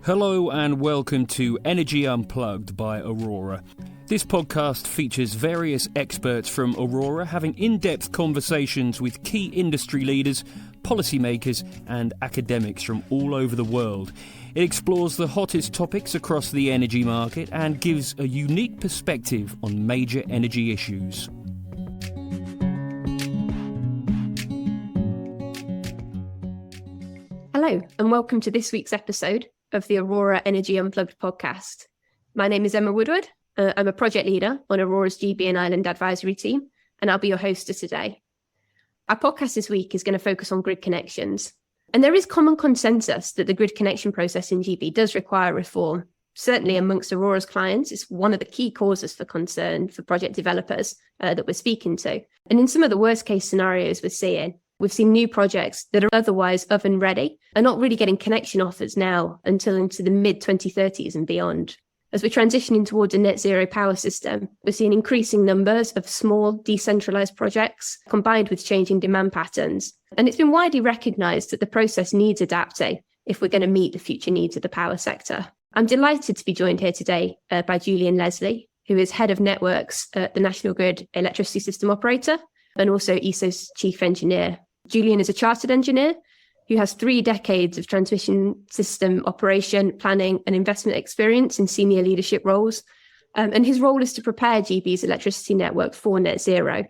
Hello and welcome to Energy Unplugged by Aurora. This podcast features various experts from Aurora having in-depth conversations with key industry leaders, policymakers and academics from all over the world. It explores the hottest topics across the energy market and gives a unique perspective on major energy issues. Hello and welcome to this week's episode of the Aurora Energy Unplugged podcast. My name is Emma Woodward. I'm a project leader on Aurora's GB and Island advisory team, and I'll be your host for today. Our podcast this week is going to focus on grid connections. And there is common consensus that the grid connection process in GB does require reform. Certainly amongst Aurora's clients, it's one of the key causes for concern for project developers that we're speaking to. And in some of the worst case scenarios we've seen new projects that are otherwise oven ready are not really getting connection offers now until into the mid-2030s and beyond. As we're transitioning towards a net zero power system, we're seeing increasing numbers of small, decentralised projects combined with changing demand patterns. And it's been widely recognised that the process needs adapting if we're going to meet the future needs of the power sector. I'm delighted to be joined here today by Julian Leslie, who is Head of Networks at the National Grid Electricity System Operator and also ESO's Chief Engineer. Julian is a chartered engineer who has 3 decades of transmission system operation, planning and investment experience in senior leadership roles. And his role is to prepare GB's electricity network for net zero,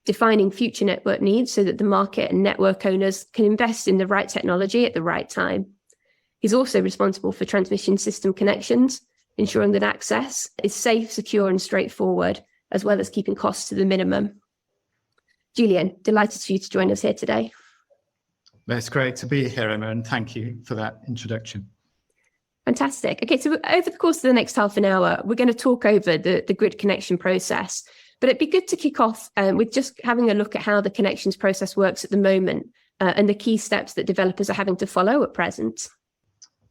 defining future network needs so that the market and network owners can invest in the right technology at the right time. He's also responsible for transmission system connections, ensuring that access is safe, secure and straightforward, as well as keeping costs to the minimum. Julian, delighted for you to join us here today. It's great to be here, Emma, and thank you for that introduction. Fantastic. Okay, so over the course of the next half an hour, we're going to talk over the grid connection process, but it'd be good to kick off with just having a look at how the connections process works at the moment and the key steps that developers are having to follow at present.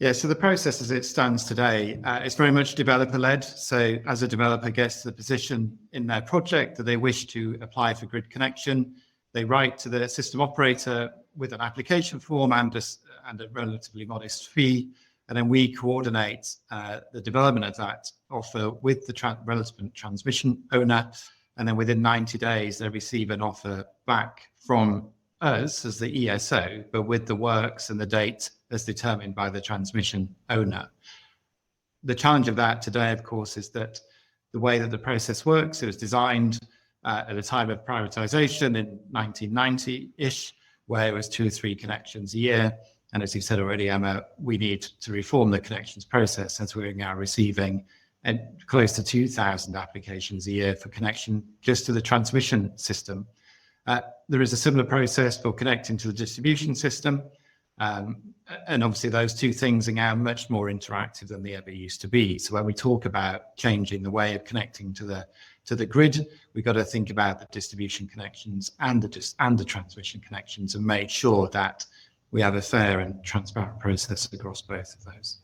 Yeah, so the process as it stands today, it's very much developer-led. So as a developer gets to the position in their project that they wish to apply for grid connection, they write to the system operator with an application form and a relatively modest fee. And then we coordinate the development of that offer with the relevant transmission owner. And then within 90 days, they receive an offer back from us as the ESO, but with the works and the date as determined by the transmission owner. The challenge of that today, of course, is that the way that the process works, it was designed at a time of privatization in 1990-ish, where it was 2 or 3 connections a year. And as you said already, Emma, we need to reform the connections process as we're now receiving close to 2,000 applications a year for connection just to the transmission system. There is a similar process for connecting to the distribution system. And obviously those 2 things are now much more interactive than they ever used to be. So when we talk about changing the way of connecting to the grid, we've got to think about the distribution connections and the transmission connections and make sure that we have a fair and transparent process across both of those.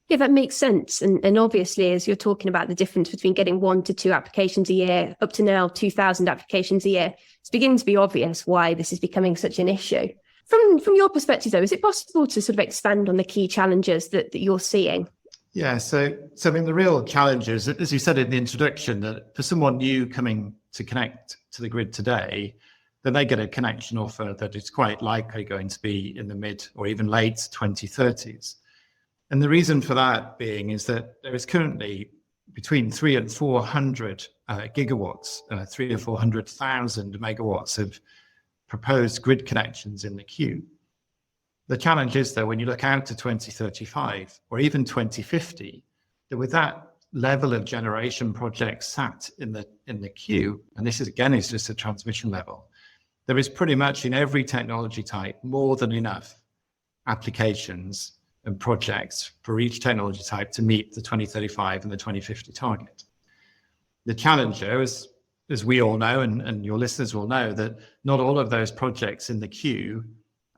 Yeah, that makes sense. And obviously, as you're talking about the difference between getting 1 to 2 applications a year, up to now 2,000 applications a year, it's beginning to be obvious why this is becoming such an issue. From your perspective, though, is it possible to sort of expand on the key challenges that you're seeing? Yeah, so I mean, the real challenge is, as you said in the introduction, that for someone new coming to connect to the grid today, then they get a connection offer that is quite likely going to be in the mid or even late 2030s. And the reason for that being is that there is currently between 300 and 400 gigawatts, 300 or 400,000 megawatts of proposed grid connections in the queue. The challenge is, though, when you look out to 2035 or even 2050, that with that level of generation projects sat in the queue, and this is just a transmission level, there is pretty much in every technology type more than enough applications and projects for each technology type to meet the 2035 and the 2050 target. The challenge, though, is, as we all know, and your listeners will know, that not all of those projects in the queue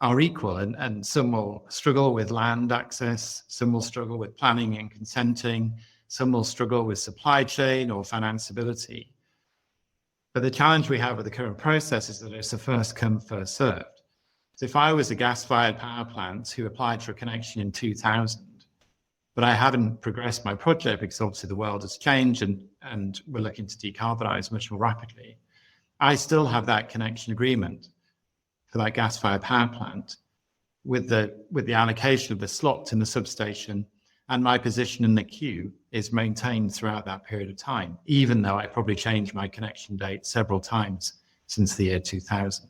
are equal, and some will struggle with land access, some will struggle with planning and consenting, some will struggle with supply chain or financeability. But the challenge we have with the current process is that it's a first come, first served. So if I was a gas-fired power plant who applied for a connection in 2000, but I haven't progressed my project because obviously the world has changed and we're looking to decarbonize much more rapidly, I still have that connection agreement for that gas-fired power plant with the allocation of the slots in the substation, and my position in the queue is maintained throughout that period of time, even though I probably changed my connection date several times since the year 2000.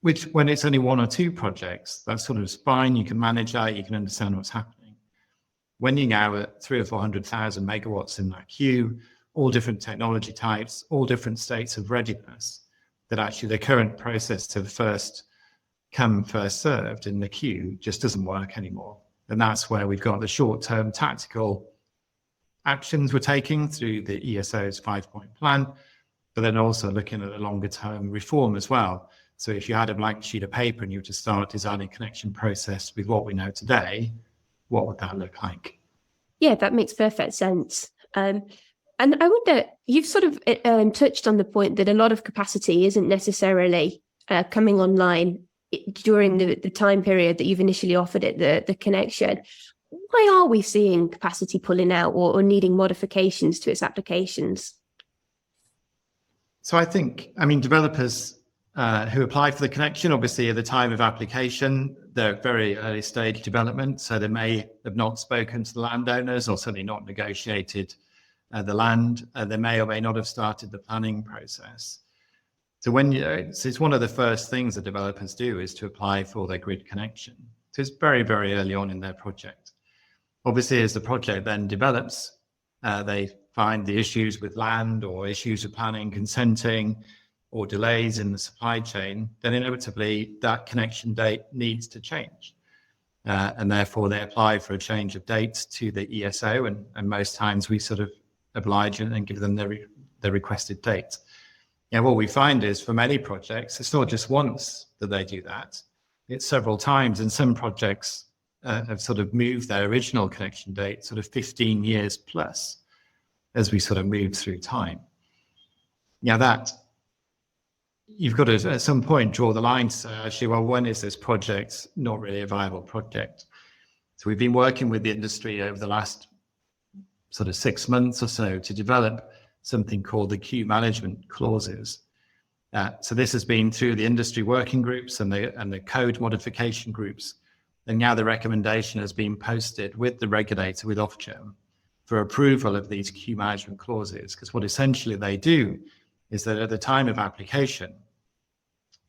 Which, when it's only one or two projects, that's sort of fine. You can manage that. You can understand what's happening. When you're now at 300,000 or 400,000 megawatts in that queue, all different technology types, all different states of readiness, that actually the current process of first come, first served in the queue just doesn't work anymore. And that's where we've got the short-term tactical actions we're taking through the ESO's 5-point plan, but then also looking at a longer-term reform as well. So if you had a blank sheet of paper and you were to start designing connection process with what we know today, what would that look like? Yeah, that makes perfect sense. And I wonder, you've sort of touched on the point that a lot of capacity isn't necessarily coming online during the time period that you've initially offered it the connection. Why are we seeing capacity pulling out or needing modifications to its applications? So I think, developers who apply for the connection, obviously at the time of application, they're very early stage development, so they may have not spoken to the landowners or certainly not negotiated the land. They may or may not have started the planning process. So it's one of the first things that developers do is to apply for their grid connection. So it's very, very early on in their project. Obviously, as the project then develops, they find the issues with land or issues with planning, consenting, or delays in the supply chain, then inevitably that connection date needs to change. And therefore they apply for a change of date to the ESO, and most times we sort of oblige and give them the requested date. Yeah, what we find is for many projects, it's not just once that they do that, it's several times, and some projects have sort of moved their original connection date sort of 15 years plus as we sort of move through time. Now that you've got to at some point draw the line to say, actually, well, when is this project not really a viable project? So we've been working with the industry over the last sort of 6 months or so to develop something called the queue management clauses. So this has been through the industry working groups and the code modification groups. And now the recommendation has been posted with the regulator, with Ofgem, for approval of these queue management clauses. Because what essentially they do is that at the time of application,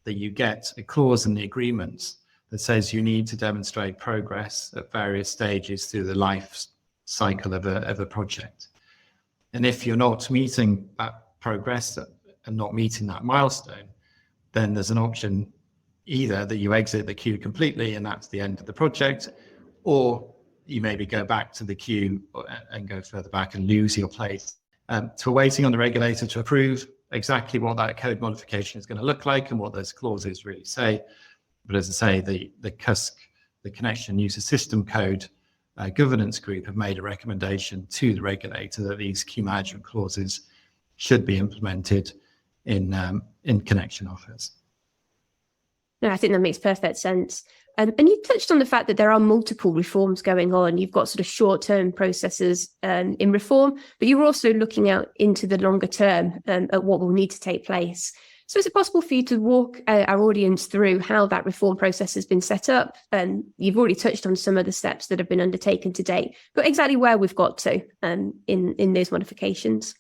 that you get a clause in the agreement that says you need to demonstrate progress at various stages through the life cycle of a project. And if you're not meeting that progress and not meeting that milestone, then there's an option either that you exit the queue completely and that's the end of the project, or you maybe go back to the queue and go further back and lose your place. So we're waiting on the regulator to approve exactly what that code modification is going to look like and what those clauses really say. But as I say, the CUSC, the Connection User System Code governance group, have made a recommendation to the regulator that these queue management clauses should be implemented in connection offers. No, I think that makes perfect sense. And you touched on the fact that there are multiple reforms going on. You've got sort of short-term processes in reform, but you're also looking out into the longer term at what will need to take place. So is it possible for you to walk our audience through how that reform process has been set up? And you've already touched on some of the steps that have been undertaken to date, but exactly where we've got to in those modifications.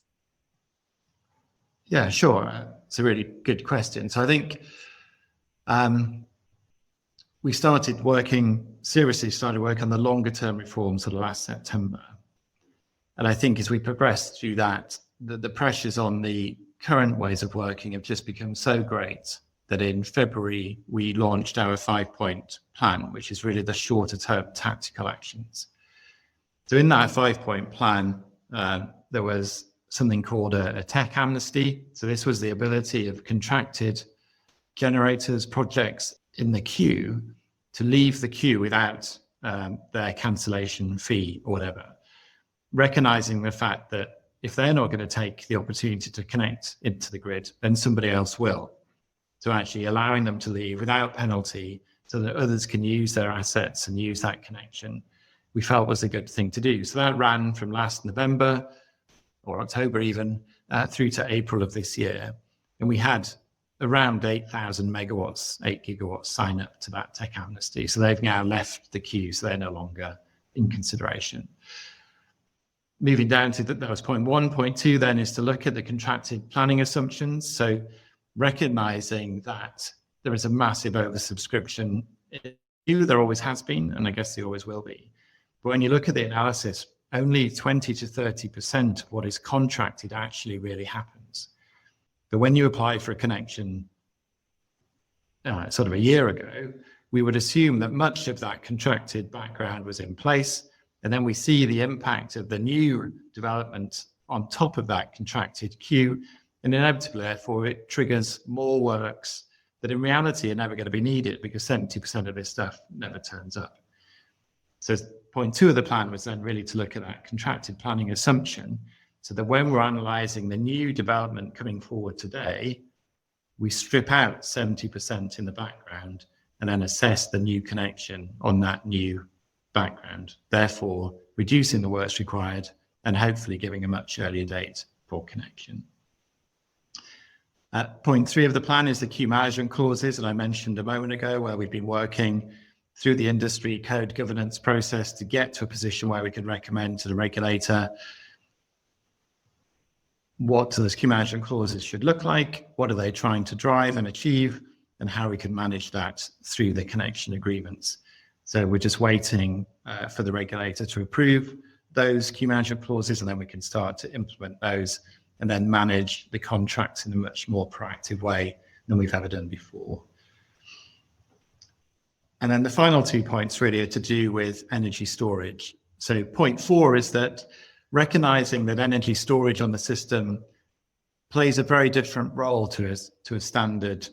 Yeah, sure. It's a really good question. So I think we started working on the longer term reforms sort of last September. And I think as we progressed through that, the pressures on the current ways of working have just become so great that in February, we launched our 5-point plan, which is really the shorter term tactical actions. So in that 5-point plan, there was something called a tech amnesty. So this was the ability of contracted generators, projects in the queue to leave the queue without their cancellation fee or whatever, recognizing the fact that if they're not going to take the opportunity to connect into the grid, then somebody else will. to actually allowing them to leave without penalty so that others can use their assets and use that connection, we felt was a good thing to do. So that ran from last November or October even through to April of this year. And we had around 8,000 megawatts, 8 gigawatts sign up to that tech amnesty. So they've now left the queue, so they're no longer in consideration. Moving down to that was point one. Point two then is to look at the contracted planning assumptions. So recognizing that there is a massive oversubscription, there always has been, and I guess there always will be. But when you look at the analysis, only 20 to 30% of what is contracted actually really happens. But when you apply for a connection sort of a year ago, we would assume that much of that contracted background was in place. And then we see the impact of the new development on top of that contracted queue. And inevitably, therefore, it triggers more works that in reality are never going to be needed because 70% of this stuff never turns up. So point two of the plan was then really to look at that contracted planning assumption so that when we're analysing the new development coming forward today, we strip out 70% in the background and then assess the new connection on that new background, therefore reducing the works required and hopefully giving a much earlier date for connection. Point three of the plan is the queue management clauses that I mentioned a moment ago, where we've been working through the industry code governance process to get to a position where we can recommend to the regulator what those queue management clauses should look like, what are they trying to drive and achieve, and how we can manage that through the connection agreements. So we're just waiting for the regulator to approve those queue management clauses, and then we can start to implement those and then manage the contracts in a much more proactive way than we've ever done before. And then the final 2 points really are to do with energy storage. So point four is that recognizing that energy storage on the system plays a very different role to a standard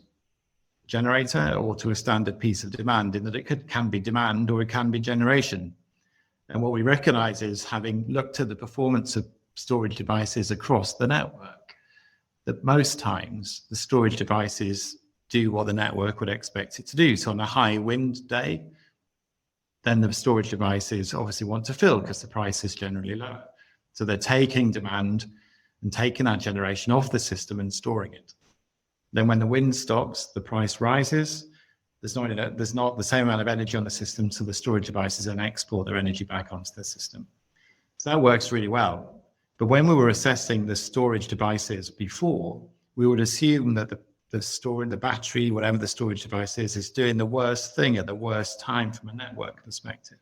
generator or to a standard piece of demand, in that it can be demand or it can be generation. And what we recognize is, having looked at the performance of storage devices across the network, that most times the storage devices do what the network would expect it to do. So on a high wind day, then the storage devices obviously want to fill because the price is generally lower. So they're taking demand and taking that generation off the system and storing it. Then when the wind stops, the price rises. There's not the same amount of energy on the system, so the storage devices then export their energy back onto the system. So that works really well. But when we were assessing the storage devices before, we would assume that the battery, whatever the storage device is doing the worst thing at the worst time from a network perspective.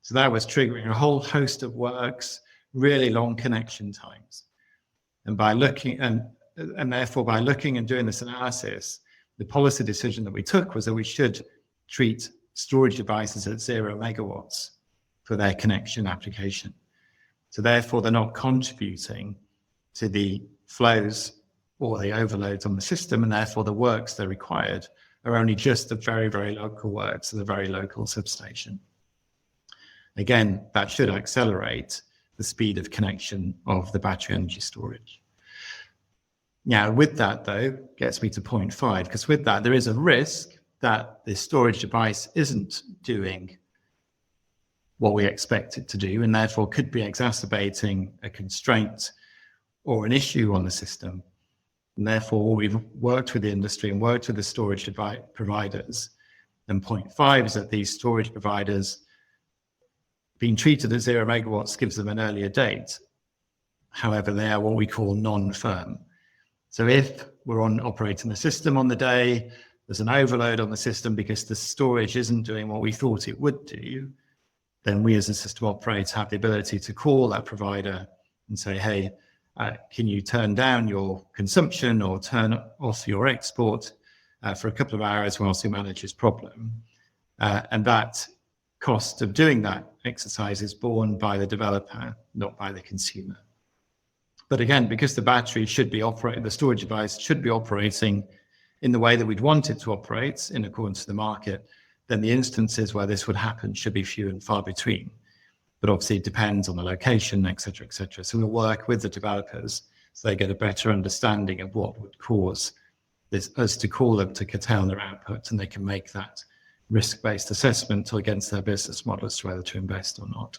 So that was triggering a whole host of works, really long connection times. And by looking and therefore by looking and doing this analysis, the policy decision that we took was that we should treat storage devices at 0 megawatts for their connection application. So therefore, they're not contributing to the flows or the overloads on the system, and therefore the works that are required are only just the very, very local works of the very local substation. Again, that should accelerate the speed of connection of the battery energy storage. Now, with that, though, gets me to point five, because with that, there is a risk that the storage device isn't doing what we expect it to do, and therefore could be exacerbating a constraint or an issue on the system. And therefore, we've worked with the industry and worked with the storage providers. And point five is that these storage providers being treated at 0 megawatts gives them an earlier date. However, they are what we call non-firm. So if we're operating the system on the day, there's an overload on the system because the storage isn't doing what we thought it would do, then we as a system operator have the ability to call that provider and say, hey, can you turn down your consumption or turn off your export for a couple of hours whilst we manage this problem? And that cost of doing that exercise is borne by the developer, not by the consumer. But again, because the battery should be operating, the storage device should be operating in the way that we'd want it to operate in accordance to the market, then the instances where this would happen should be few and far between. But obviously it depends on the location, et cetera, et cetera. So we'll work with the developers so they get a better understanding of what would cause us to call them to curtail their output, and they can make that risk-based assessment against their business model as to whether to invest or not.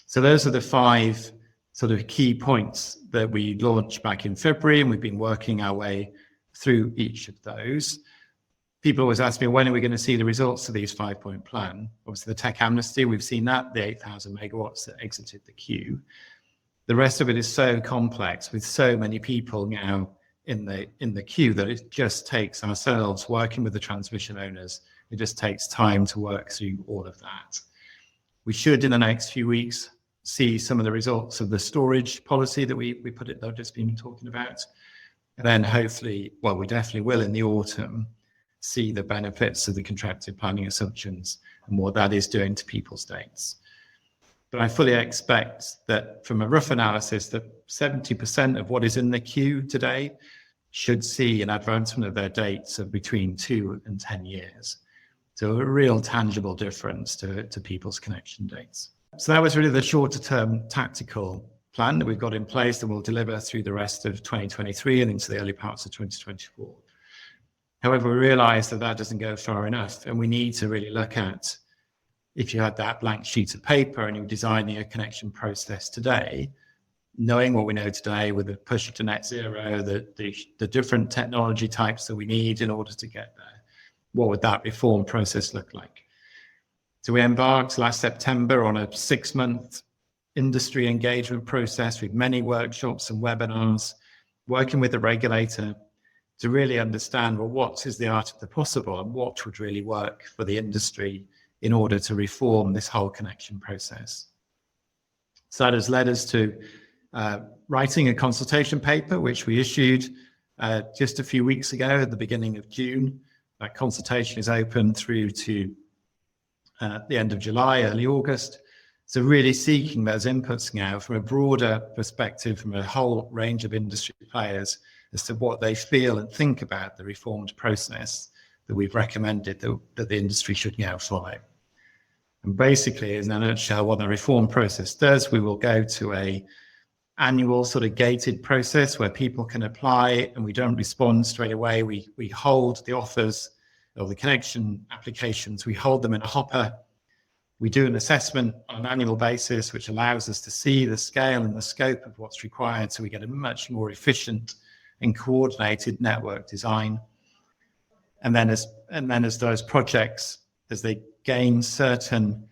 So those are the 5 sort of key points that we launched back in February, and we've been working our way through each of those. People always ask me, when are we going to see the results of these 5-point plan? Obviously, the tech amnesty, we've seen that, the 8,000 megawatts that exited the queue. The rest of it is so complex with so many people now in the queue that it just takes ourselves working with the transmission owners. It just takes time to work through all of that. We should, in the next few weeks, see some of the results of the storage policy that I've just been talking about. And then hopefully, well, we definitely will in the autumn, see the benefits of the contracted planning assumptions and what that is doing to people's dates. But I fully expect that from a rough analysis, that 70% of what is in the queue today should see an advancement of their dates of between 2 and 10 years. So a real tangible difference to people's connection dates. So that was really the shorter term tactical plan that we've got in place that will deliver through the rest of 2023 and into the early parts of 2024. However, we realize that doesn't go far enough, and we need to really look at, if you had that blank sheet of paper and you're designing a connection process today, knowing what we know today with the push to net zero, the different technology types that we need in order to get there, what would that reform process look like? So we embarked last September on a 6-month industry engagement process with many workshops and webinars, working with the regulator to really understand, well, what is the art of the possible and what would really work for the industry in order to reform this whole connection process. So that has led us to writing a consultation paper, which we issued just a few weeks ago at the beginning of June. That consultation is open through to the end of July, early August. So really seeking those inputs now from a broader perspective, from a whole range of industry players as to what they feel and think about the reformed process that we've recommended that the industry should now follow. And basically, in a nutshell, what the reform process does, we will go to a annual sort of gated process where people can apply and we don't respond straight away. We hold the offers or the connection applications, we hold them in a hopper. We do an assessment on an annual basis, which allows us to see the scale and the scope of what's required, so we get a much more efficient and coordinated network design. And then as those projects, as they gain certain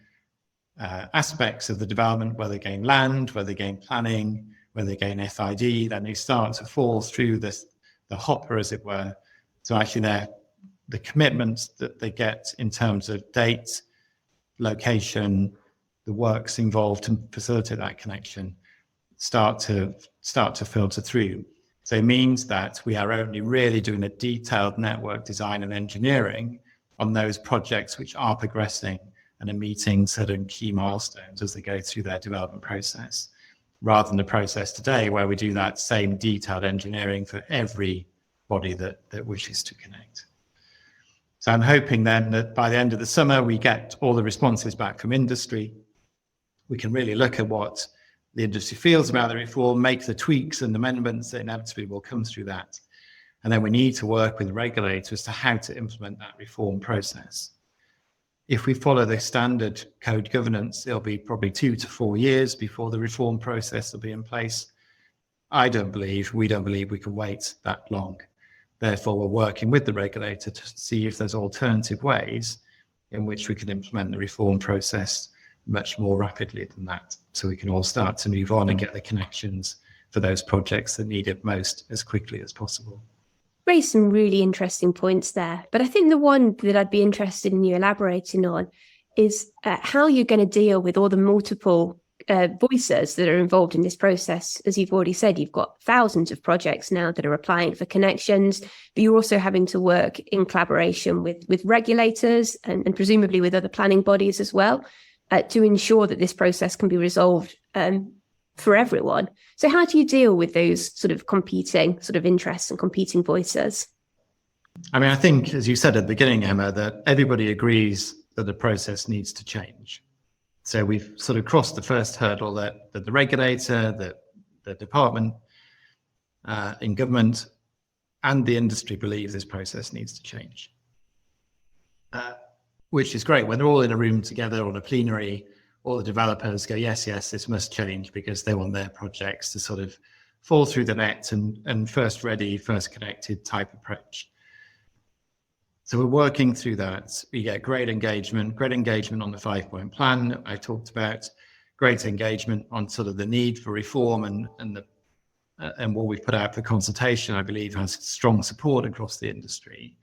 aspects of the development, whether they gain land, whether they gain planning, whether they gain FID, then they start to fall through the hopper, as it were. So actually the commitments that they get in terms of date, location, the works involved to facilitate that connection start to filter through. So it means that we are only really doing a detailed network design and engineering on those projects which are progressing and are meeting certain key milestones as they go through their development process, rather than the process today where we do that same detailed engineering for every body that wishes to connect. So I'm hoping then that by the end of the summer, we get all the responses back from industry. We can really look at what the industry feels about the reform, make the tweaks and amendments that inevitably will come through that. And then we need to work with regulators as to how to implement that reform process. If we follow the standard code governance, it'll be probably 2 to 4 years before the reform process will be in place. We don't believe we can wait that long. Therefore, we're working with the regulator to see if there's alternative ways in which we can implement the reform process much more rapidly than that, so we can all start to move on and get the connections for those projects that need it most as quickly as possible. Raised some really interesting points there, but I think the one that I'd be interested in you elaborating on is how you're going to deal with all the multiple voices that are involved in this process. As you've already said, you've got thousands of projects now that are applying for connections, but you're also having to work in collaboration with regulators and presumably with other planning bodies as well to ensure that this process can be resolved for everyone. So how do you deal with those sort of competing sort of interests and competing voices? I mean, I think, as you said at the beginning, Emma, that everybody agrees that the process needs to change. So we've sort of crossed the first hurdle that the regulator, the department in government, and the industry believes this process needs to change. Which is great. When they're all in a room together on a plenary, all the developers go, yes, this must change, because they want their projects to sort of fall through the net and first ready, first connected type approach. So we're working through that. We get great engagement on the 5-point plan that I talked about, great engagement on sort of the need for reform and what we've put out for consultation, I believe, has strong support across the industry.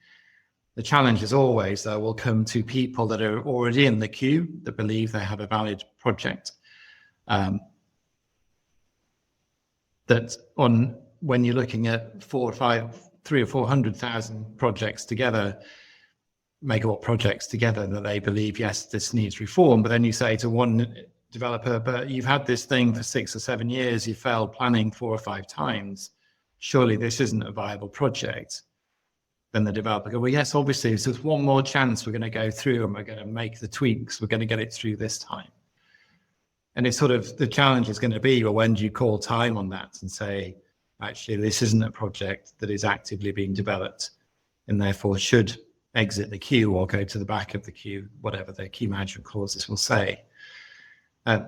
The challenge is always, though, will come to people that are already in the queue that believe they have a valid project. When you're looking at 300,000 or 400,000 projects together, megawatt projects together, that they believe, yes, this needs reform. But then you say to one developer, but you've had this thing for 6 or 7 years, you failed planning 4 or 5 times. Surely this isn't a viable project. Then the developer go, well, yes, obviously, if there's one more chance, we're going to go through and we're going to make the tweaks. We're going to get it through this time. And it's sort of, the challenge is going to be, well, when do you call time on that and say, actually, this isn't a project that is actively being developed and therefore should exit the queue or go to the back of the queue, whatever the key management clauses will say.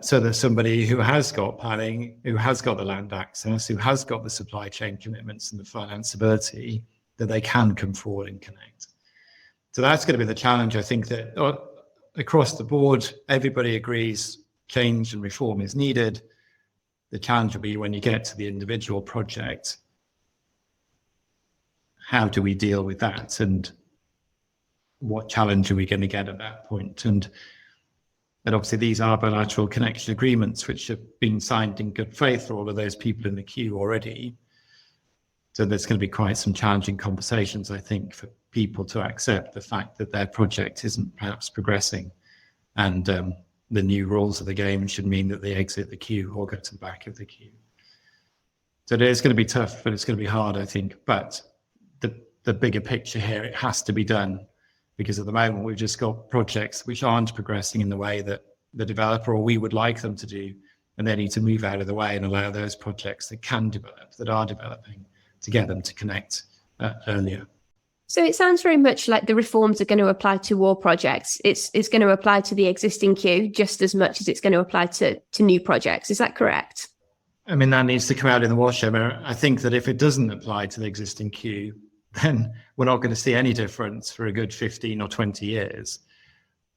So there's somebody who has got planning, who has got the land access, who has got the supply chain commitments and the financeability, that they can come forward and connect. So that's going to be the challenge. I think that across the board, everybody agrees change and reform is needed. The challenge will be when you get to the individual project, how do we deal with that? And what challenge are we going to get at that point? And obviously these are bilateral connection agreements, which have been signed in good faith for all of those people in the queue already. So there's going to be quite some challenging conversations, I think, for people to accept the fact that their project isn't perhaps progressing, and the new rules of the game should mean that they exit the queue or go to the back of the queue. So it is going to be tough, but it's going to be hard, I think. But the bigger picture here, it has to be done, because at the moment we've just got projects which aren't progressing in the way that the developer or we would like them to do, and they need to move out of the way and allow those projects that can develop, that are developing, to get them to connect earlier. So it sounds very much like the reforms are going to apply to all projects. It's going to apply to the existing queue just as much as it's going to apply to new projects. Is that correct? I mean, that needs to come out in the wash. I think that if it doesn't apply to the existing queue, then we're not going to see any difference for a good 15 or 20 years.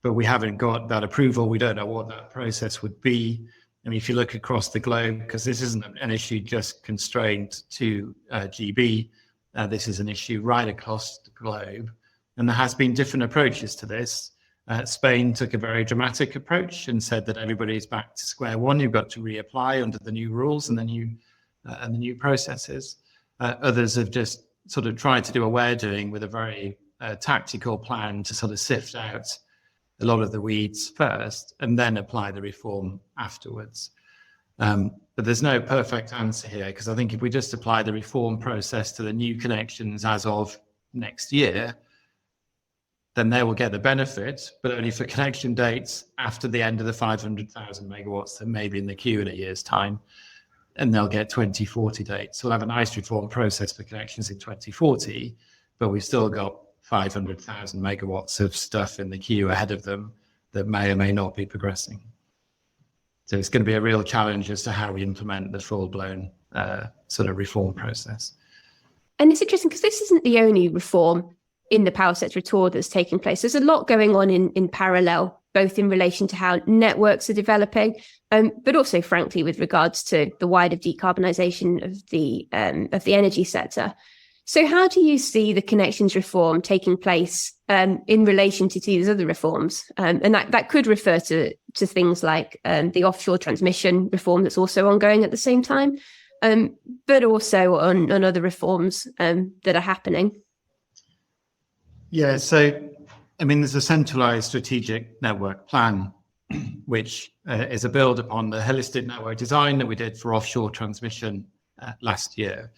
But we haven't got that approval. We don't know what that process would be. I mean, if you look across the globe, because this isn't an issue just constrained to GB, this is an issue right across the globe. And there has been different approaches to this. Spain took a very dramatic approach and said that everybody's back to square one. You've got to reapply under the new rules and the new processes. Others have just sort of tried to do what we're doing with a very tactical plan to sort of sift out a lot of the weeds first and then apply the reform afterwards. But there's no perfect answer here, because I think if we just apply the reform process to the new connections as of next year, then they will get the benefit, but only for connection dates after the end of the 500,000 megawatts that may be in the queue in a year's time, and they'll get 2040 dates. So we'll have a nice reform process for connections in 2040, but we've still got 500,000 megawatts of stuff in the queue ahead of them that may or may not be progressing. So it's going to be a real challenge as to how we implement the full-blown sort of reform process. And it's interesting because this isn't the only reform in the power sector at all that's taking place. There's a lot going on in parallel, both in relation to how networks are developing, but also, frankly, with regards to the wider decarbonisation of the energy sector. So how do you see the connections reform taking place in relation to these other reforms? And that could refer to things like the offshore transmission reform that's also ongoing at the same time, but also on other reforms that are happening. Yeah, so, I mean, there's a centralised strategic network plan, which is a build upon the holistic network design that we did for offshore transmission last year.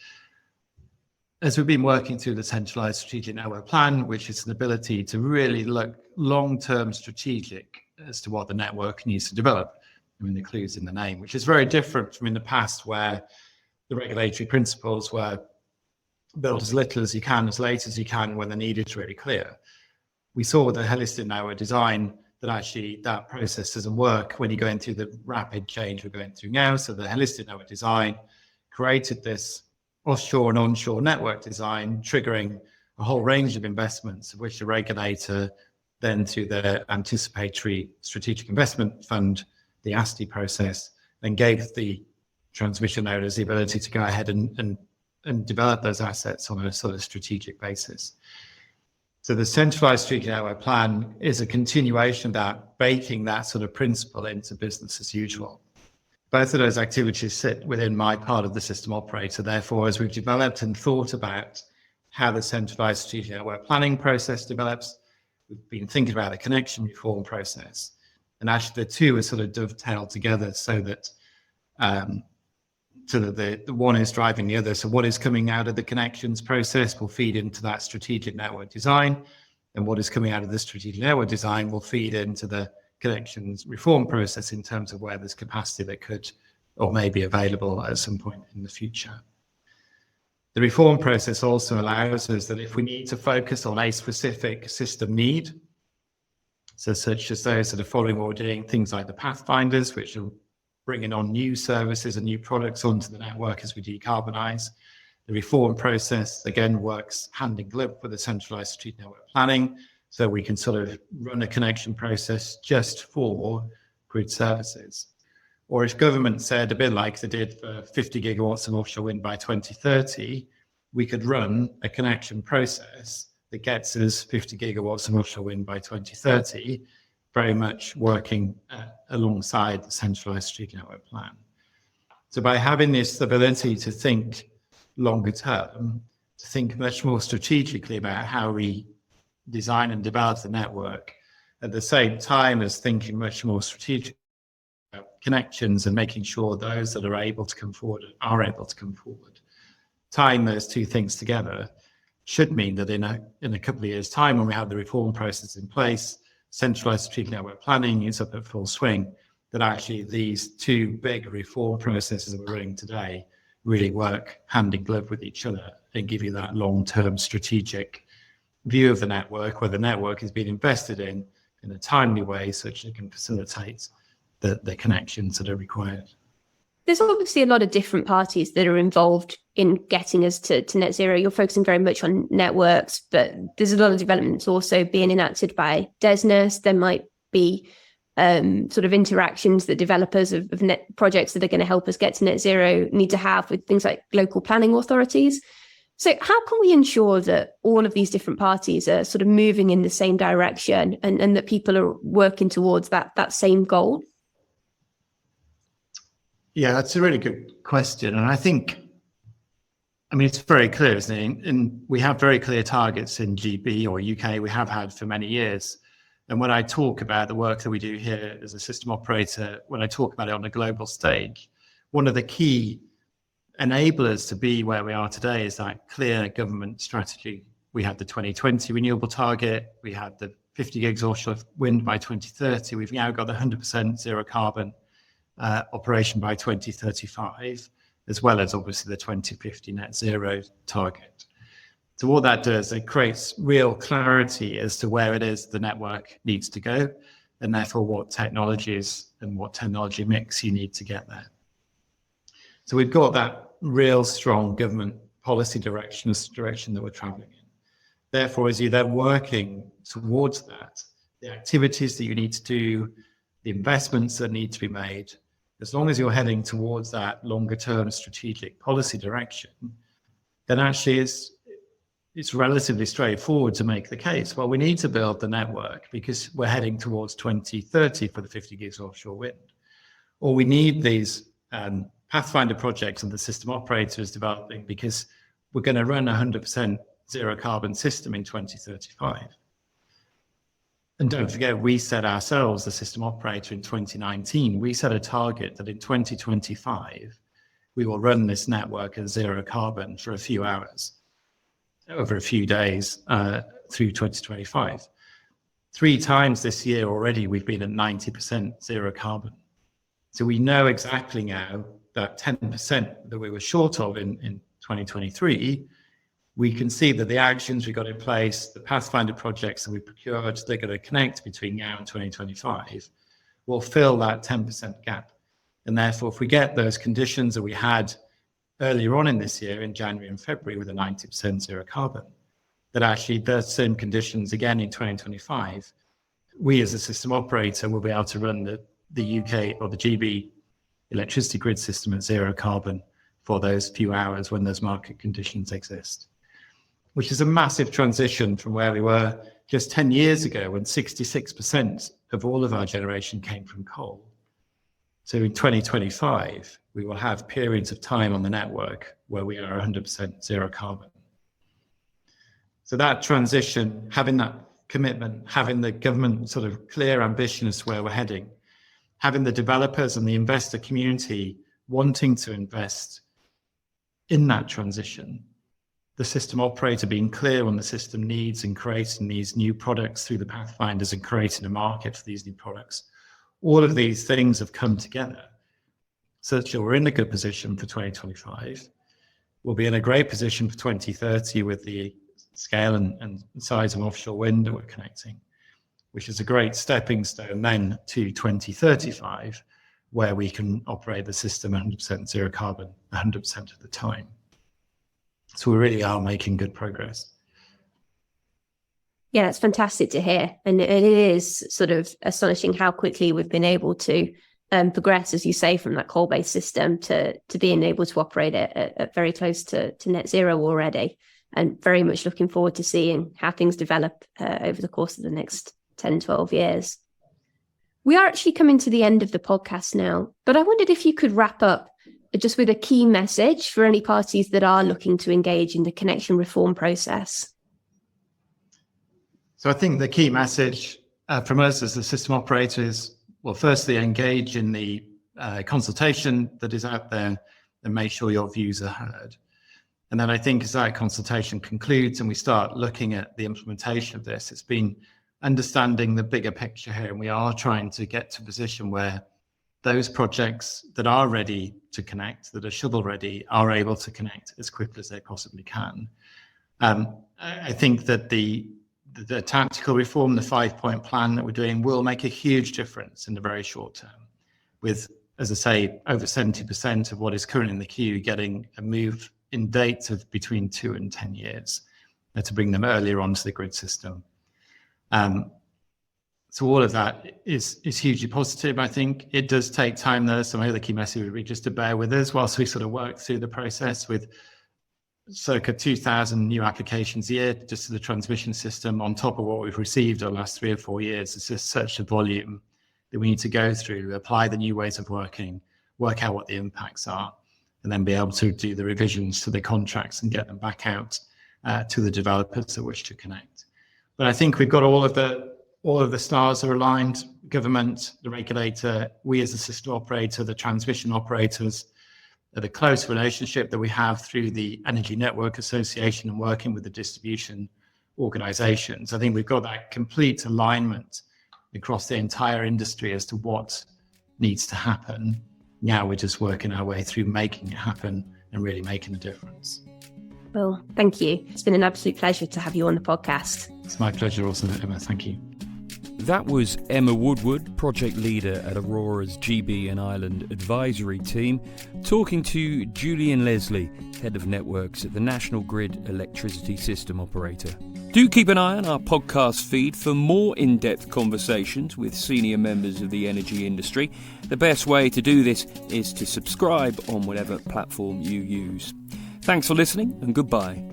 As we've been working through the centralised strategic network plan, which is an ability to really look long-term strategic as to what the network needs to develop. I mean, the clue's in the name, which is very different from in the past, where the regulatory principles were build as little as you can, as late as you can, when the need is really clear. We saw with the holistic network design that actually that process doesn't work when you're going through the rapid change we're going through now. So the holistic network design created this offshore and onshore network design, triggering a whole range of investments, of which the regulator then, through the Anticipatory Strategic Investment Fund, the ASTI process, then gave the transmission owners the ability to go ahead and develop those assets on a sort of strategic basis. So the centralized strategic network plan is a continuation of that, baking that sort of principle into business as usual. Both of those activities sit within my part of the system operator. Therefore, as we've developed and thought about how the centralized strategic network planning process develops, we've been thinking about the connection reform process. And actually the two are sort of dovetailed together so that the one is driving the other. So what is coming out of the connections process will feed into that strategic network design, and what is coming out of the strategic network design will feed into the connections reform process in terms of where there's capacity that could or may be available at some point in the future. The reform process also allows us that if we need to focus on a specific system need, so such as those that are following what we're doing, things like the pathfinders, which are bringing on new services and new products onto the network as we decarbonize. The reform process, again, works hand in glove with the centralized strategic network planning, so we can sort of run a connection process just for grid services. Or if government said, a bit like they did for 50 gigawatts of offshore wind by 2030, we could run a connection process that gets us 50 gigawatts of offshore wind by 2030, very much working alongside the centralized strategic network plan. So by having this ability to think longer term, to think much more strategically about how we design and develop the network, at the same time as thinking much more strategic about connections and making sure those that are able to come forward are able to come forward. Tying those two things together should mean that in a couple of years' time, when we have the reform process in place, centralized strategic network planning is up at full swing, that actually these two big reform processes that we're running today really work hand in glove with each other and give you that long-term strategic view of the network, where the network is being invested in a timely way such that it can facilitate the connections that are required. There's obviously a lot of different parties that are involved in getting us to net zero. You're focusing very much on networks, but there's a lot of developments also being enacted by DESNZ. There might be sort of interactions that developers of net projects that are going to help us get to net zero need to have with things like local planning authorities. So how can we ensure that all of these different parties are sort of moving in the same direction and that people are working towards that same goal? Yeah, that's a really good question. And I mean, it's very clear, isn't it? And we have very clear targets in GB or UK, we have had for many years. And when I talk about the work that we do here as a system operator, when I talk about it on a global stage, one of the key enablers to be where we are today is that clear government strategy. We had the 2020 renewable target, we had the 50 gigs offshore wind by 2030, we've now got the 100% zero carbon operation by 2035, as well as obviously the 2050 net zero target. So what that does, it creates real clarity as to where it is the network needs to go, and therefore what technologies and what technology mix you need to get there. So we've got that real strong government policy direction that we're traveling in. Therefore, as you're then working towards that, the activities that you need to do, the investments that need to be made, as long as you're heading towards that longer term strategic policy direction, then actually it's relatively straightforward to make the case. Well, we need to build the network because we're heading towards 2030 for the 50 gigs offshore wind. Or we need these Pathfinder projects and the system operator is developing because we're going to run a 100% zero carbon system in 2035. And don't forget, we set ourselves, the system operator, in 2019, we set a target that in 2025, we will run this network at zero carbon for a few hours, over a few days through 2025. 3 times this year already, we've been at 90% zero carbon. So we know exactly now that 10% that we were short of in 2023, we can see that the actions we got in place, the Pathfinder projects that we procured, they're going to connect between now and 2025, will fill that 10% gap. And therefore, if we get those conditions that we had earlier on in this year, in January and February, with a 90% zero carbon, that actually those same conditions again in 2025, we as a system operator will be able to run the UK or the GB electricity grid system at zero carbon for those few hours when those market conditions exist, which is a massive transition from where we were just 10 years ago when 66% of all of our generation came from coal. So in 2025, we will have periods of time on the network where we are 100% zero carbon. So that transition, having that commitment, having the government sort of clear ambition as to where we're heading, having the developers and the investor community wanting to invest in that transition, the system operator being clear on the system needs and creating these new products through the Pathfinders and creating a market for these new products. All of these things have come together so that we're in a good position for 2025. We'll be in a great position for 2030 with the scale and size of offshore wind that we're connecting, which is a great stepping stone then to 2035, where we can operate the system 100% zero carbon 100% of the time. So we really are making good progress. Yeah, it's fantastic to hear. And it is sort of astonishing how quickly we've been able to progress, as you say, from that coal-based system to being able to operate it at very close to net zero already. And very much looking forward to seeing how things develop over the course of the next 10, 12 years. We are actually coming to the end of the podcast now, but I wondered if you could wrap up just with a key message for any parties that are looking to engage in the connection reform process. So I think the key message from us as the system operator is, well, firstly, engage in the consultation that is out there and make sure your views are heard. And then I think as that consultation concludes and we start looking at the implementation of this, it's been understanding the bigger picture here. And we are trying to get to a position where those projects that are ready to connect, that are shovel ready, are able to connect as quickly as they possibly can. I think that the tactical reform, the 5-point plan that we're doing will make a huge difference in the very short term with, as I say, over 70% of what is currently in the queue getting a move in dates of between 2 and 10 years to bring them earlier onto the grid system. So all of that is hugely positive. I think it does take time though. So my other key message would be just to bear with us whilst we sort of work through the process with circa 2,000 new applications a year just to the transmission system on top of what we've received over the last 3 or 4 years. It's just such a volume that we need to go through, apply the new ways of working, work out what the impacts are, and then be able to do the revisions to the contracts and get them back out to the developers that wish to connect. But I think we've got all of the stars are aligned: government, the regulator, we as a system operator, the transmission operators, the close relationship that we have through the Energy Network Association and working with the distribution organizations. I think we've got that complete alignment across the entire industry as to what needs to happen. Now we're just working our way through making it happen and really making a difference. Well, thank you. It's been an absolute pleasure to have you on the podcast. It's my pleasure also, Emma. Thank you. That was Emma Woodward, project leader at Aurora's GB and Ireland advisory team, talking to Julian Leslie, head of networks at the National Grid electricity system operator. Do keep an eye on our podcast feed for more in-depth conversations with senior members of the energy industry. The best way to do this is to subscribe on whatever platform you use. Thanks for listening and goodbye.